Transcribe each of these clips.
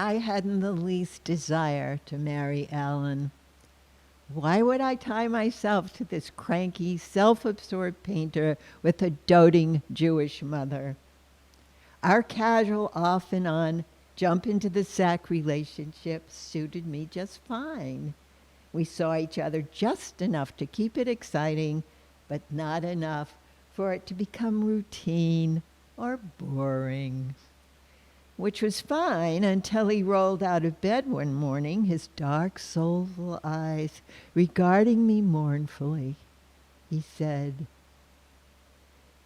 I hadn't the least desire to marry Alan. Why would I tie myself to this cranky, self-absorbed painter with a doting Jewish mother? Our casual off and on, jump into the sack relationship suited me just fine. We saw each other just enough to keep it exciting, but not enough for it to become routine or boring. Which was fine until he rolled out of bed one morning, his dark, soulful eyes regarding me mournfully. He said,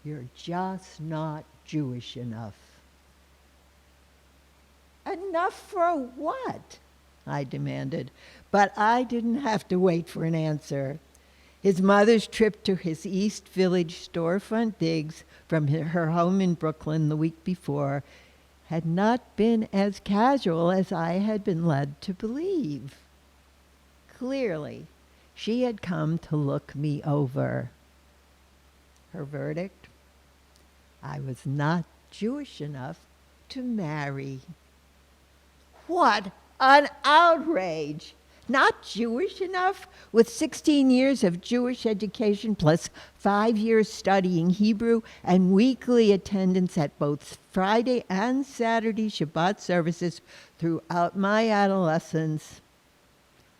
"You're just not Jewish enough." Enough for what? I demanded, but I didn't have to wait for an answer. His mother's trip to his East Village storefront digs from her home in Brooklyn the week before had not been as casual as I had been led to believe. Clearly, she had come to look me over. Her verdict? I was not Jewish enough to marry. What an outrage! Not Jewish enough? With 16 years of Jewish education plus 5 years studying Hebrew and weekly attendance at both Friday and Saturday Shabbat services throughout my adolescence,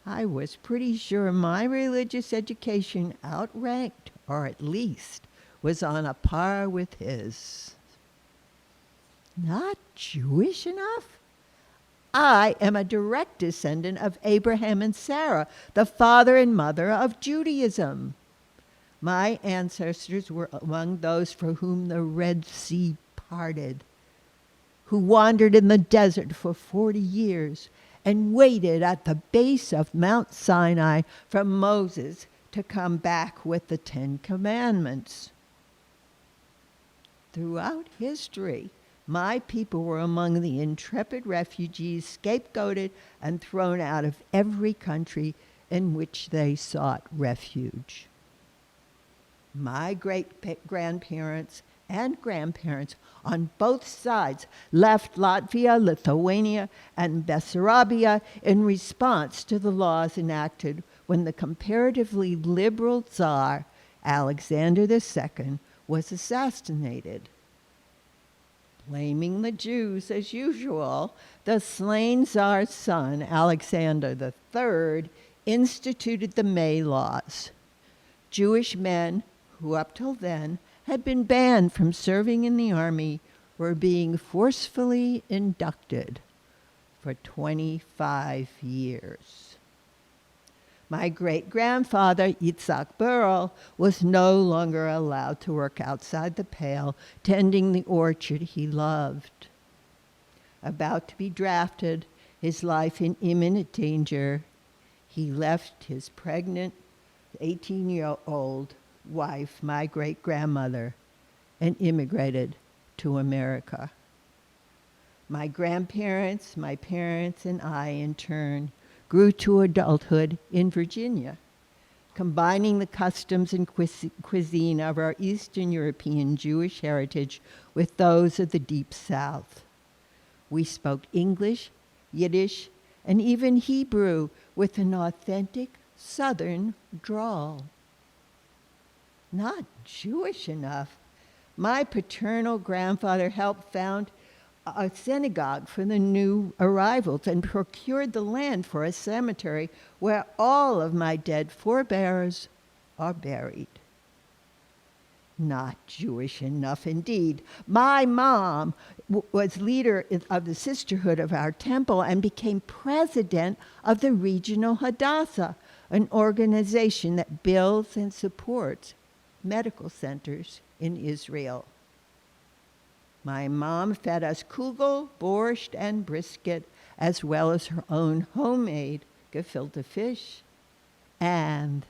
I was pretty sure my religious education outranked, or at least was on a par with his. Not Jewish enough? I am a direct descendant of Abraham and Sarah, the father and mother of Judaism. My ancestors were among those for whom the Red Sea parted, who wandered in the desert for 40 years and waited at the base of Mount Sinai for Moses to come back with the 10 Commandments. Throughout history, my people were among the intrepid refugees scapegoated and thrown out of every country in which they sought refuge. My great-grandparents and grandparents on both sides left Latvia, Lithuania, and Bessarabia in response to the laws enacted when the comparatively liberal Tsar, Alexander II, was assassinated. Blaming the Jews as usual, the slain Tsar's son, Alexander III, instituted the May Laws. Jewish men, who up till then had been banned from serving in the army, were being forcefully inducted for 25 years. My great-grandfather, Yitzhak Burrell, was no longer allowed to work outside the Pale, tending the orchard he loved. About to be drafted, his life in imminent danger, he left his pregnant 18-year-old wife, my great-grandmother, and immigrated to America. My grandparents, my parents, and I, in turn, grew to adulthood in Virginia, combining the customs and cuisine of our Eastern European Jewish heritage with those of the Deep South. We spoke English, Yiddish, and even Hebrew with an authentic Southern drawl. Not Jewish enough. My paternal grandfather helped found a synagogue for the new arrivals and procured the land for a cemetery where all of my dead forebears are buried. Not Jewish enough indeed. My mom was leader of the sisterhood of our temple and became president of the regional Hadassah, an organization that builds and supports medical centers in Israel. My mom fed us kugel, borscht, and brisket, as well as her own homemade gefilte fish, and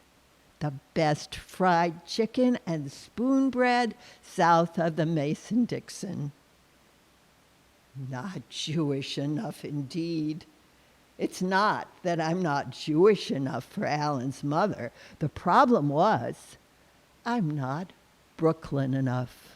the best fried chicken and spoon bread south of the Mason-Dixon. Not Jewish enough indeed. It's not that I'm not Jewish enough for Alan's mother. The problem was, I'm not Brooklyn enough.